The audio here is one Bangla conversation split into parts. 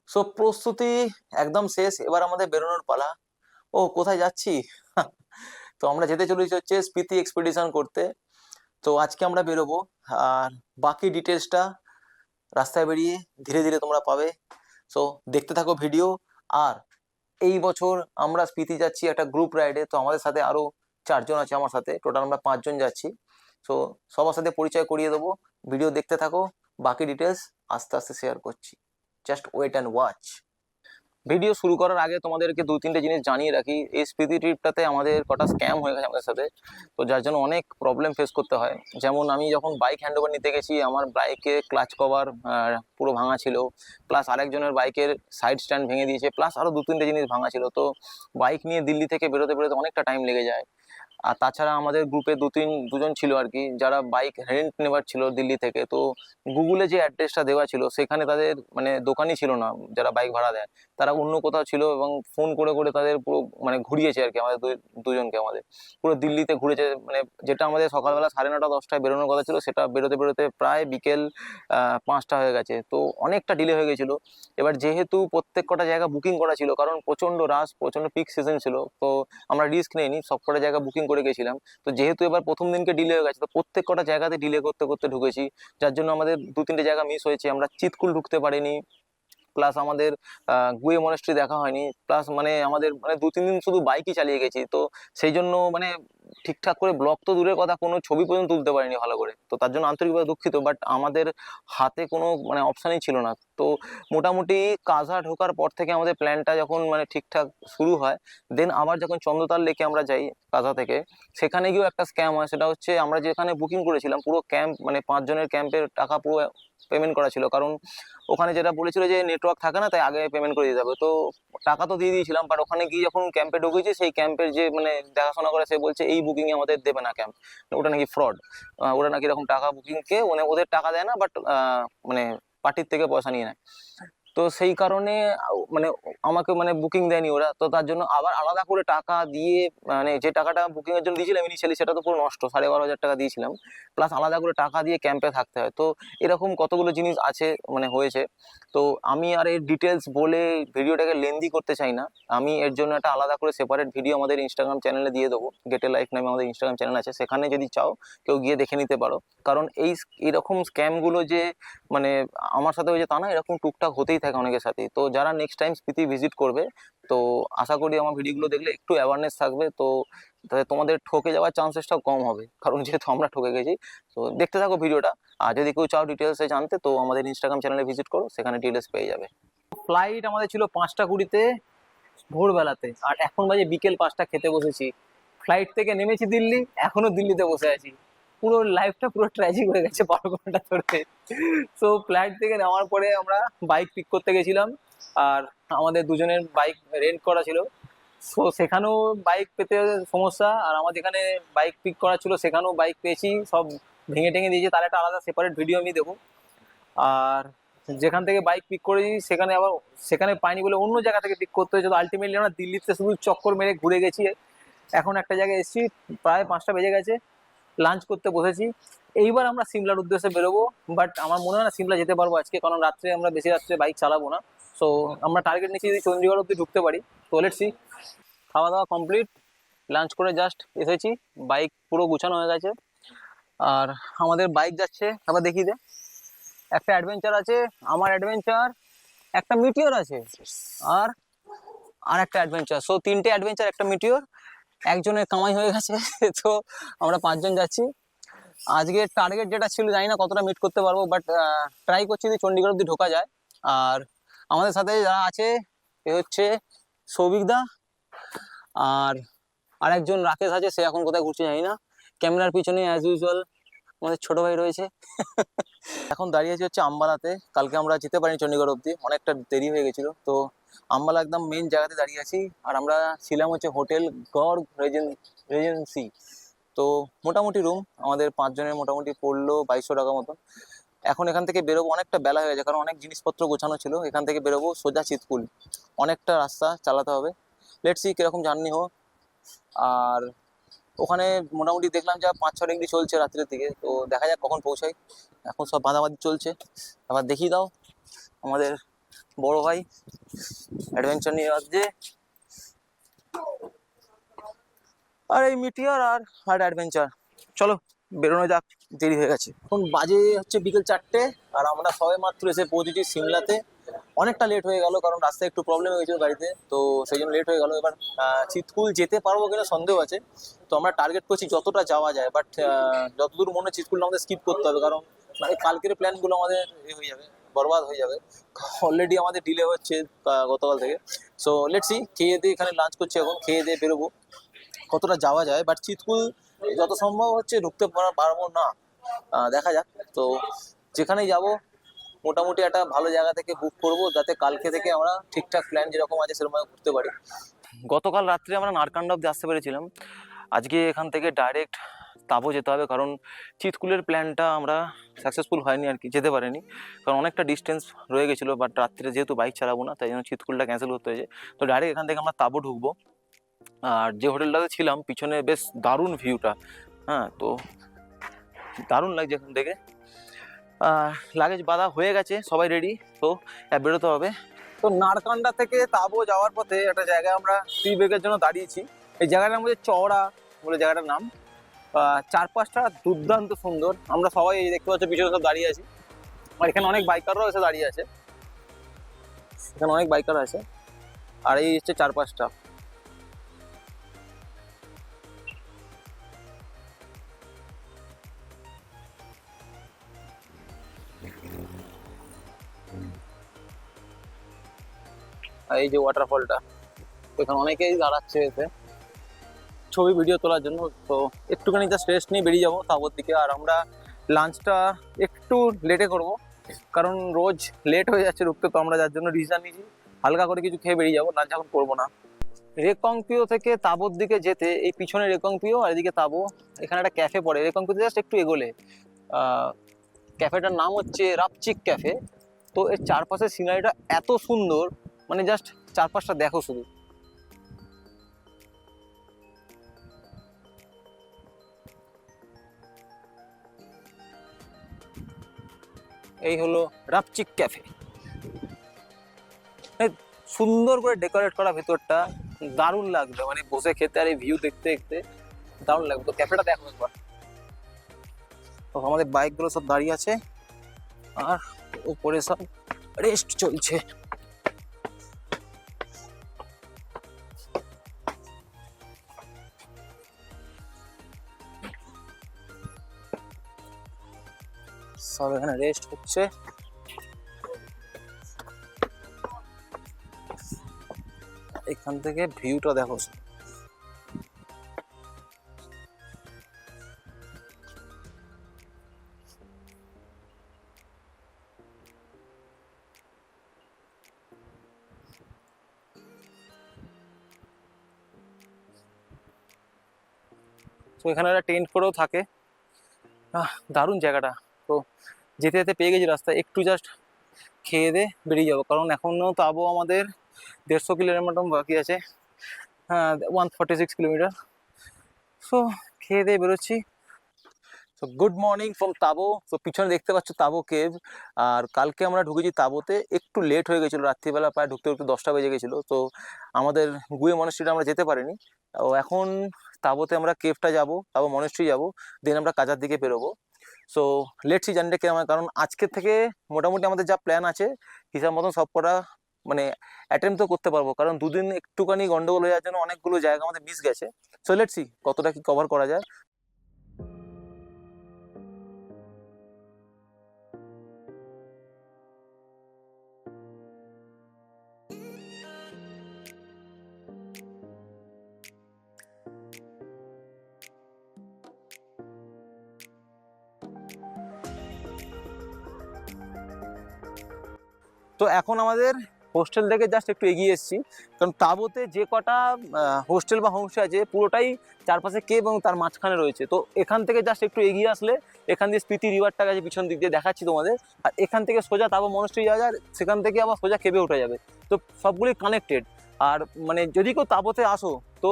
সো প্রস্তুতি একদম শেষ, এবার আমাদের বেরোনোর পালা। ও কোথায় যাচ্ছি? তো আমরা যেতে চলেছি হচ্ছে স্পিতি এক্সপিডিশন করতে। তো আজকে আমরা বেরোবো, আর বাকি ডিটেলসটা রাস্তায় বেরিয়ে ধীরে ধীরে তোমরা পাবে। সো দেখতে থাকো ভিডিও। আর এই বছর আমরা স্পিতি যাচ্ছি একটা গ্রুপ রাইডে, তো আমাদের সাথে আরো 4 জন আছে, আমার সাথে টোটাল আমরা 5 জন যাচ্ছি। সো সবার সাথে পরিচয় করিয়ে দেবো, ভিডিও দেখতে থাকো, বাকি ডিটেলস আস্তে আস্তে শেয়ার করছি। Just wait and watch. Video শুরু করার আগে তোমাদেরকে 2-3টে জিনিস জানিয়ে রাখি। এই স্পিতি ট্রিপটাতে আমাদের কটা স্ক্যাম হয়ে গেছে আমাদের সাথে, তো যার জন্য অনেক প্রবলেম ফেস করতে হয়। যেমন আমি যখন বাইক হ্যান্ড ওভার নিতে গেছি, আমার বাইকে ক্লাচ কভার পুরো ভাঙা ছিল, প্লাস আরেকজনের বাইকের সাইড স্ট্যান্ড ভেঙে দিয়েছে, প্লাস আরো 2-3টে জিনিস ভাঙা ছিল। তো বাইক নিয়ে দিল্লি থেকে বেরোতে বেরোতে অনেকটা টাইম লেগে যায়। আর তাছাড়া আমাদের গ্রুপে দুজন ছিল আর কি, যারা বাইক রেন্ট নেবার ছিল দিল্লি থেকে। তো গুগলে যে অ্যাড্রেসটা দেওয়া ছিল সেখানে তাদের মানে দোকানই ছিল না, যারা বাইক ভাড়া দেয় তারা অন্য কোথাও ছিল, এবং ফোন করে করে তাদের পুরো মানে ঘুরিয়েছে আর কি, আমাদের দুজনকে আমাদের পুরো দিল্লিতে ঘুরেছে। মানে যেটা আমাদের সকালবেলা 9:30-10টায় বেরোনোর কথা ছিল, সেটা বেরোতে বেরোতে প্রায় বিকেল 5টা হয়ে গেছে। তো অনেকটা ডিলে হয়ে গেছিলো। এবার যেহেতু প্রত্যেক কটা জায়গা বুকিং করা ছিল, কারণ প্রচন্ড রাশ, প্রচন্ড পিক সিজন ছিল, তো আমরা রিস্ক নেইনি, সব কটা জায়গা বুকিং করে গেছিলাম। তো যেহেতু এবার প্রথম দিনকে ডিলে হয়ে গেছে, তো প্রত্যেক কটা জায়গাতে ডিলে করতে করতে ঢুকেছি, যার জন্য আমাদের 2-3টে জায়গা মিস হয়েছে। আমরা চিৎকুল ঢুকতে পারিনি, প্লাস আমাদের গুয়ে মনেস্ট্রি দেখা হয়নি, প্লাস মানে আমাদের মানে 2-3 দিন শুধু বাইকই চালিয়ে গেছি। তো সেই জন্য মানে ঠিকঠাক করে ব্লগ তো দূরের কথা, কোনো ছবি পর্যন্ত তুলতে পারিনি ভালো করে। তো তার জন্য আন্তরিকভাবে দুঃখিত, বাট আমাদের হাতে কোনো মানে অপশানই ছিল না। তো মোটামুটি কাজা ঢোকার পর থেকে আমাদের প্ল্যানটা যখন মানে ঠিকঠাক শুরু হয়, দেন আবার যখন চন্দ্রতাল লেকে আমরা যাই কাজা থেকে, সেখানে গিয়েও একটা স্ক্যাম হয়। সেটা হচ্ছে আমরা যেখানে বুকিং করেছিলাম পুরো ক্যাম্প, মানে 5 জনের ক্যাম্পের টাকা পুরো পেমেন্ট করা ছিল, কারণ ওখানে যেটা বলেছিল যে নেটওয়ার্ক থাকে না, তাই আগে পেমেন্ট করে দিতে হবে। তো টাকা তো দিয়ে দিয়েছিলাম, বাট ওখানে গিয়ে যখন ক্যাম্পে ঢুকেছি, সেই ক্যাম্পের যে মানে দেখাশোনা করে সে বলছে এই বুকিং এ আমাদের দেবে না ক্যাম্প, ওটা নাকি ফ্রড। ওটা নাকি এরকম টাকা বুকিং কে মানে ওদের টাকা দেয় না, বাট মানে পার্টির থেকে পয়সা নিয়ে নেয়। তো সেই কারণে মানে আমাকে মানে বুকিং দেয়নি ওরা। তো তার জন্য আবার আলাদা করে টাকা দিয়ে, মানে যে টাকাটা বুকিং এর জন্য দিয়েছিলাম ইনিশিয়ালি, সেটা তো পুরো নষ্ট, 12,500 টাকা দিয়েছিলাম, প্লাস আলাদা করে টাকা দিয়ে ক্যাম্পে থাকতে হয়। তো এরকম কতগুলো জিনিস আছে মানে হয়েছে। তো আমি আর এর ডিটেলস বলে ভিডিওটাকে লেন্দি করতে চাই না। আমি এর জন্য একটা আলাদা করে সেপারেট ভিডিও আমাদের ইনস্টাগ্রাম চ্যানেলে দিয়ে দেবো, গেটে লাইফ নামে আমাদের ইনস্টাগ্রাম চ্যানেল আছে, সেখানে যদি চাও কেউ গিয়ে দেখে নিতে পারো। কারণ এরকম স্ক্যামগুলো যে মানে আমার সাথে হয়েছে তা না, এরকম টুকটাক হতেই থাকে অনেকের সাথেই। তো যারা নেক্সট টাইম স্পিতি ভিজিট করবে, তো আশা করি আমার ভিডিওগুলো দেখলে একটু অ্যাওয়ারনেস থাকবে, তো তাতে তোমাদের ঠকে যাওয়ার চান্সেসটাও কম হবে, কারণ যেহেতু আমরা ঠকে গেছি। তো দেখতে থাকো ভিডিওটা। আর যদি কেউ চাও ডিটেলসে জানতে, তো আমাদের ইনস্টাগ্রাম চ্যানেলে ভিজিট করো, সেখানে ডিটেলস পেয়ে যাবে। ফ্লাইট আমাদের ছিল 5টা 20-তে ভোরবেলাতে, আর এখন বাজে বিকেল 5টা, খেতে বসেছি। ফ্লাইট থেকে নেমেছি দিল্লি, এখনো দিল্লিতে বসে আছি। পুরো লাইফটা পুরো ট্র্যাজিক হয়ে গেছে 12 ঘন্টা ধরে। তো ফ্লাইট থেকে নেওয়ার পরে আমরা বাইক পিক করতে গেছিলাম, আর আমাদের দুজনের বাইক রেন্ট করা ছিল। তো সেখানেও বাইক পেতে সমস্যা, আর আমার যেখানে বাইক পিক করা ছিল সেখানেও বাইক পেয়েছি, সব ভেঙে টেঙে দিয়েছে। তার একটা আলাদা সেপারেট ভিডিও আমি দেবো। আর যেখান থেকে বাইক পিক করেছি সেখানে আবার সেখানে পাইনি বলে অন্য জায়গা থেকে পিক করতে হয়েছে। তো আলটিমেটলি আমরা দিল্লিতে শুধু চক্কর মেরে ঘুরে গেছি। এখন একটা জায়গায় এসেছি, প্রায় 5টা বেজে গেছে, লাঞ্চ করতে বসেছি। এইবার আমরা সিমলার উদ্দেশ্যে বেরোবো, বাট আমার মনে হয় না সিমলা যেতে পারবো আজকে, কারণ রাত্রে আমরা বেশি রাত্রে বাইক চালাবো না। সো আমরা টার্গেট নিচ্ছি যদি চণ্ডীগড় অব্দি ঢুকতে পারি। তো লেটস সি। খাওয়া দাওয়া কমপ্লিট, লাঞ্চ করে জাস্ট এসেছি, বাইক পুরো গুছানো হয়ে গেছে। আর আমাদের বাইক যাচ্ছে, আবার দেখি দে, একটা অ্যাডভেঞ্চার আছে, আমার অ্যাডভেঞ্চার, একটা মিটিওর আছে, আর আর একটা অ্যাডভেঞ্চার। সো 3টে অ্যাডভেঞ্চার, একটা মিটিওর, একজনের কামাই হয়ে গেছে। তো আমরা 5 জন যাচ্ছি। আজকে টার্গেট যেটা ছিল জানি না কতটা মিট করতে পারবো, বাট ট্রাই করছি যদি চণ্ডীগড় অব্দি ঢোকা যায়। আর আমাদের সাথে যারা আছে এ হচ্ছে সৌভিকদা, আর আরেকজন রাকেশ আছে, সে এখন কোথায় ঘুরছে জানি না। ক্যামেরার পিছনে অ্যাজ ইউজুয়াল আমাদের ছোট ভাই রয়েছে। এখন দাঁড়িয়ে আছি হচ্ছে আম্বালাতে। কালকে আমরা যেতে পারিনি চণ্ডীগড় অব্দি, অনেকটা দেরি হয়ে গেছিল। তো আম্বালা একদম মেইন জায়গাতে দাঁড়িয়ে আছি, আর আমরা ছিলাম হচ্ছে হোটেল গড় রেজেন্সি। তো মোটামুটি রুম আমাদের 5 জনের মোটামুটি পড়লো 2200 টাকা মতো। এখন এখান থেকে বেরোবো, অনেকটা বেলা হয়ে গেছে, কারণ অনেক জিনিসপত্র গোছানো ছিল। এখান থেকে বেরোবো সোজা চিতকুল, অনেকটা রাস্তা চালাতে হবে। লেটস সি কিরকম জার্নি হোক। আর ওখানে মোটামুটি দেখলাম যা 5-6 ডিগ্রি চলছে রাত্রের দিকে, তো দেখা যাক কখন পৌঁছাই। এখন সব বাঁধাবাঁধি চলছে। আবার দেখিয়ে দাও আমাদের বড় ভাই অ্যাডভেঞ্চার নিয়ে আসছে। আর এই মিটিয়ার আর আর অ্যাডভেঞ্চার, চলো বেরোনো যাক, দেরি হয়ে গেছে। এখন বাজে হচ্ছে বিকেল 4টে, আর আমরা সবে মাত্র এসে পৌঁছেছি সিমলাতে। অনেকটা লেট হয়ে গেল কারণ রাস্তায় একটু প্রবলেম হয়ে গেছিল গাড়িতে, তো সেই জন্য লেট হয়ে গেল। এবার চিতকুল যেতে পারবো কিনা সন্দেহ আছে, তো আমরা টার্গেট করছি যতটা যাওয়া যায়, বাট যতদূর মনে হচ্ছে চিতকুলটা আমাদের স্কিপ করতে হবে, কারণ মানে কালকের প্ল্যানগুলো আমাদের হয়ে যাবে, বরবাদ হয়ে যাবে। অলরেডি আমাদের ডিলে হচ্ছে গতকাল থেকে। সো লেটস সি, খেয়ে দিয়ে এখানে লাঞ্চ করছি, এখন খেয়ে দিয়ে বেরোবো কতটা যাওয়া যায়। বাট চিতকুল যত সম্ভব হচ্ছে ঢুকতে পারবো না, দেখা যাক। তো যেখানেই যাব মোটামুটি একটা ভালো জায়গা থেকে বুক করব, যাতে কালকে থেকে আমরা ঠিকঠাক প্ল্যান যেরকম আছে সেরকম করতে পারি। গতকাল রাত্রে আমরা নারকান্ডা অব্দি আসতে পেরেছিলাম, আজকে এখান থেকে ডাইরেক্ট তাবো যেতে হবে, কারণ চিতকুলের প্ল্যানটা আমরা সাকসেসফুল হয়নি আর কি, যেতে পারিনি, কারণ অনেকটা ডিস্টেন্স রয়ে গেছিলো। বাট রাত্রে যেহেতু বাইক চালাবো না, তাই জন্য চিতকুলটা ক্যান্সেল করতে হয়েছে। তো ডাইরেক্ট এখান থেকে আমরা তাবো ঢুকবো। আর যে হোটেলটাতে ছিলাম পিছনে বেশ দারুণ ভিউটা, হ্যাঁ, তো দারুণ লাগছে এখান থেকে। লাগেজ বাঁধা হয়ে গেছে, সবাই রেডি, তো বেরোতে হবে। তো নারকান্ডা থেকে তাবো যাওয়ার পথে একটা জায়গায় আমরা টি ব্রেকের জন্য দাঁড়িয়েছি। এই জায়গাটার মধ্যে চওড়া বলে জায়গাটার নাম, চারপাশটা দুর্দান্ত সুন্দর। আমরা সবাই এই দেখতে পাচ্ছি পিছনে সব দাঁড়িয়ে আছি, আর এখানে অনেক বাইকাররাও এসে দাঁড়িয়ে আছে, এখানে অনেক বাইকার আছে। আর এই হচ্ছে চারপাশটা। আর এই যে ওয়াটারফলটা, এখানে অনেকেই দাঁড়াচ্ছে এসে ছবি ভিডিও তোলার জন্য। তো একটুখানি জাস্ট রেস্ট নিয়ে বেরিয়ে যাবো তাবর দিকে। আর আমরা লাঞ্চটা একটু লেটে করব, কারণ রোজ লেট হয়ে যাচ্ছে ঢুকতে, তো আমরা যার জন্য ডিসিশন নিয়েছি হালকা করে কিছু খেয়ে বেরিয়ে যাবো, লাঞ্চ এখন করবো না। রেকংপিও থেকে তাবোর দিকে যেতে এই পিছনে রেকংপিও আর এদিকে তাবো, এখানে একটা ক্যাফে পড়ে রেকংপিওতে জাস্ট একটু এগোলে। ক্যাফেটার নাম হচ্ছে রাপচিক ক্যাফে। তো এর চারপাশের সিনারিটা এত সুন্দর, মানে জাস্ট চারপাশটা দেখো শুধু। এই হলো রাপচিক ক্যাফে, সুন্দর করে ডেকোরেট করা, ভেতরটা দারুণ লাগবে, মানে বসে খেতে আর এই ভিউ দেখতে দেখতে দারুণ লাগবে। তো ক্যাফেটা দেখো একবার। তো আমাদের বাইকগুলো সব দাঁড়িয়ে আছে, আর উপরে সব রেস্ট চলছে। সব এখানে রেস্ট হচ্ছে। এখান থেকে ভিউটা দেখো। তো এখানে একটা টেন্ট করেও থাকে, দারুণ জায়গাটা। তো যেতে যেতে পেয়ে গেছি রাস্তায়, একটু জাস্ট খেয়ে দিয়ে বেরিয়ে যাবো, কারণ এখনও তাবো আমাদের 150 কিলোমিটার মতন বাকি আছে, 146 কিলোমিটার। সো খেয়ে দিয়ে বেরোচ্ছি। তো গুড মর্নিং ফ্রম তাবো। তো পিছনে দেখতে পাচ্ছ তাবো কেভ। আর কালকে আমরা ঢুকেছি তাবোতে, একটু লেট হয়ে গেছিলো, রাত্রিবেলা প্রায় ঢুকতে ঢুকতে 10টা বেজে গেছিলো। তো আমাদের গুয়ে মনেস্ট্রিটা আমরা যেতে পারিনি। ও এখন তাবোতে আমরা কেভটা যাব, তাবো মনেস্ট্রি যাব, দেন আমরা কাজার দিকে বেরোবো। সো লেটস সি জার্নিটা কেমন, কারণ আজকের থেকে মোটামুটি আমাদের যা প্ল্যান আছে হিসাব মতন সব কটা মানে অ্যাটেম্প তো করতে পারবো, কারণ দুদিন একটুখানি গন্ডগোল হয়ে যাওয়ার জন্য অনেকগুলো জায়গা আমাদের মিস গেছে। সো লেটস সি কতটা কি কভার করা যায়। তো এখন আমাদের হোস্টেল থেকে জাস্ট একটু এগিয়ে এসেছি, কারণ তাবোতে যে কটা হোস্টেল বা হোমস্টে আছে পুরোটাই চারপাশে কেভ এবং তার মাঝখানে রয়েছে। তো এখান থেকে জাস্ট একটু এগিয়ে আসলে এখান দিয়ে স্পিতি রিভারটা গেছে পিছন দিক দিয়ে, দেখাচ্ছি তোমাদের। আর এখান থেকে সোজা তাবো মনেস্ট্রি যাওয়া যায়, সেখান থেকে আবার সোজা কেভে উঠে যাবে। তো সবগুলি কানেক্টেড। আর মানে যদি কেউ তাবোতে আসো তো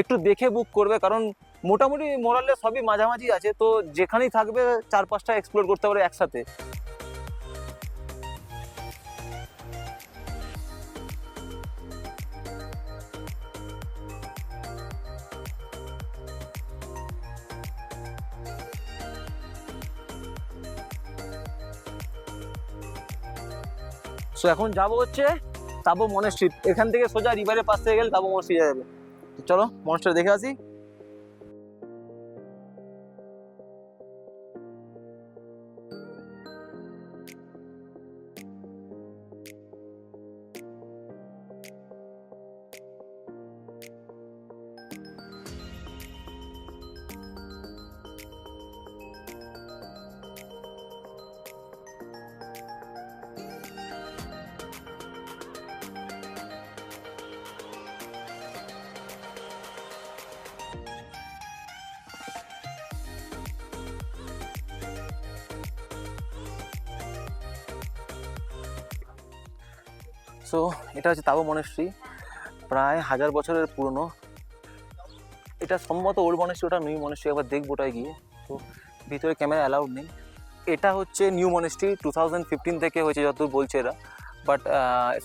একটু দেখে বুক করবে, কারণ মোটামুটি মোরালে সবই মাঝামাঝি আছে, তো যেখানেই থাকবে 4-5টা এক্সপ্লোর করতে পারবে একসাথে। সো এখন যাবো হচ্ছে তাবো মনেস্ট্রি। এখান থেকে সোজা রিভারের পাশ থেকে গেলে তাবো মনেস্ট্রি যাবে। চলো মনেস্ট্রি দেখে আসি। সো এটা হচ্ছে তাবো মনেস্ট্রি, প্রায় 1000 বছরের পুরনো। এটা সম্ভবত ওল্ড মনেস্ট্রি, ওটা নিউ মনেস্ট্রি, একবার দেখবো ওটায় গিয়ে। তো ভিতরে ক্যামেরা অ্যালাউড নেই। এটা হচ্ছে নিউ মনেস্ট্রি, 2015 থেকে হয়েছে যতদূর বলছে এরা। বাট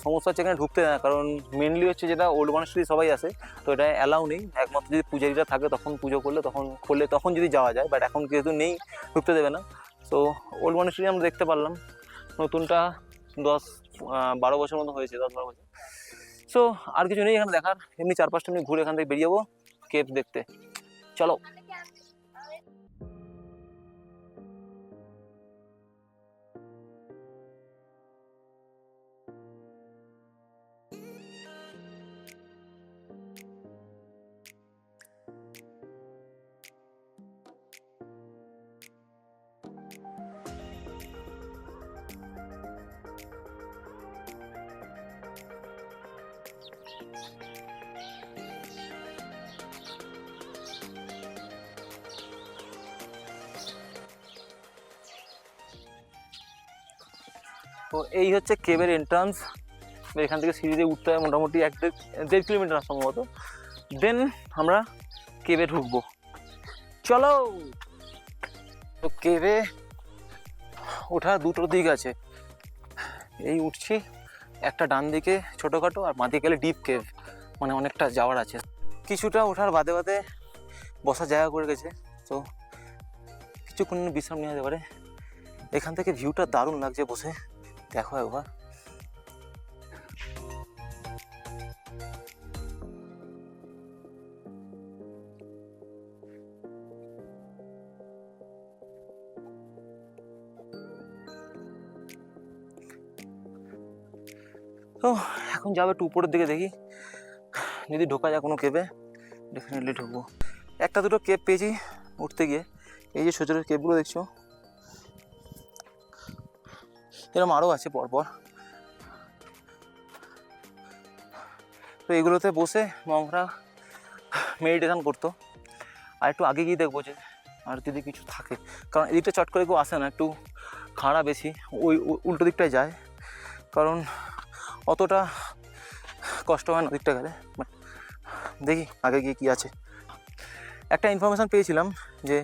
সমস্যা হচ্ছে এখানে ঢুকতে না, কারণ মেনলি হচ্ছে যেটা ওল্ড মনেস্ট্রি সবাই আসে, তো এটা অ্যালাউ নেই। একমাত্র যদি পূজারীরা থাকে তখন পুজো করলে, তখন করলে তখন যদি যাওয়া যায়, বাট এখন যেহেতু নেই ঢুকতে দেবে না। সো ওল্ড মনেস্ট্রি আমরা দেখতে পারলাম, নতুনটা 10-12 বছর মতো হয়েছে, 10-12 বছর। সো আর কিছু নেই এখানে দেখার, এমনি 4-5টা মিনিট ঘুরে এখান থেকে বেরিয়ে যাবো কেভ দেখতে। চলো। তো এই হচ্ছে কেভের এন্ট্রান্স। এখান থেকে সিঁড়ি দিয়ে উঠতে হয় মোটামুটি 1-1.5 কিলোমিটার সম্ভবত। দেন আমরা কেভে ঢুকবো, চলো। তো কেভে ওঠার দুটো দিক আছে, এই উঠছি, একটা ডান দিকে ছোটোখাটো আর বাঁ দিকে গেলে ডিপ কেভ, মানে অনেকটা যাওয়ার আছে। কিছুটা ওঠার বাদে বাদে বসার জায়গা করে গেছে, তো কিছুক্ষণ বিশ্রাম নেওয়া যেতে পারে। এখান থেকে ভিউটা দারুণ লাগছে, বসে দেখো একবার। তো এখন যাবে একটু উপরের দিকে, দেখি যদি ঢোকা যায় কোনো কেভে, ডেফিনেটলি ঢুকবো। একটা দুটো কেভ পেয়েছি উঠতে গিয়ে, এই যে ছোটো ছোটো কেভগুলো দেখছো, এরকম আরও আছে পরপর। তো এগুলোতে বসে মংরা মেডিটেশন করতো। আর একটু আগে গিয়ে দেখবো যে আর যদি কিছু থাকে, কারণ এদিকটা চট করে কেউ আসে না, একটু খাড়া বেশি, ওই উল্টো দিকটায় যায়, কারণ অতটা কষ্ট হয় না দিকটা গেলে। বাট দেখি আগে গিয়ে কী আছে। একটা ইনফরমেশান পেয়েছিলাম যে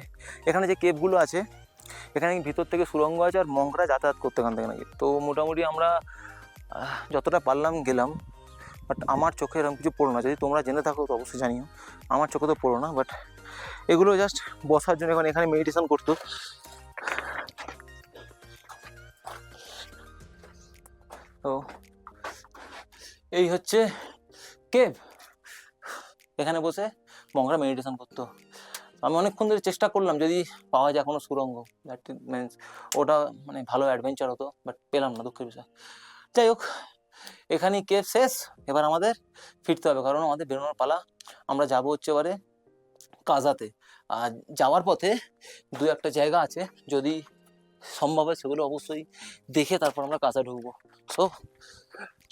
এখানে যে কেভগুলো আছে, এখানে ভিতর থেকে সুড়ঙ্গ আছে, আর মংরা যাতায়াত করতে এখান থেকে নাকি। তো মোটামুটি আমরা যতটা পারলাম গেলাম, বাট আমার চোখে এরকম কিছু পড়লো না। যদি তোমরা জেনে থাকো তো অবশ্যই জানিও, আমার চোখে তো পড়লো না। বাট এগুলো জাস্ট বসার জন্য, এখন এখানে মেডিটেশন করতো। তো এই হচ্ছে কেভ, এখানে বসে মংরা মেডিটেশন করতো। আমি অনেকক্ষণ ধরে চেষ্টা করলাম যদি পাওয়া যায় কোনো সুড়ঙ্গ, দ্যাট মিনস ওটা মানে ভালো অ্যাডভেঞ্চার হতো, বাট পেলাম না, দুঃখের বিষয়। যাই হোক, এখানেই কেভ শেষ, এবার আমাদের ফিরতে হবে, কারণ আমাদের বেরোনোর পালা। আমরা যাবো হচ্ছে এবারে কাজাতে। আর যাওয়ার পথে 2-1টা জায়গা আছে, যদি সম্ভব হয় সেগুলো অবশ্যই দেখে তারপর আমরা কাজা ঢুকবো। সো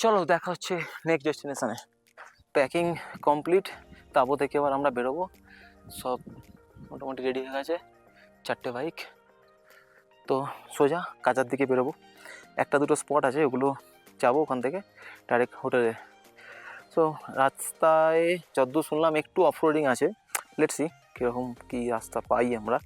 চলো, দেখা হচ্ছে নেক্সট ডেস্টিনেশনে। প্যাকিং কমপ্লিট, তাবো থেকে এবার আমরা বেরোবো। সব মোটামুটি রেডি হয়ে গেছে, 4টে বাইক। তো সোজা কাজার দিকে বেরোবো। 1-2টো স্পট আছে, ওগুলো যাবো ওখান থেকে ডাইরেক্ট হোটেলে। সো রাস্তায় যতদূর শুনলাম একটু অফরোডিং আছে, লেটস সি কীরকম কী রাস্তা পাই আমরা।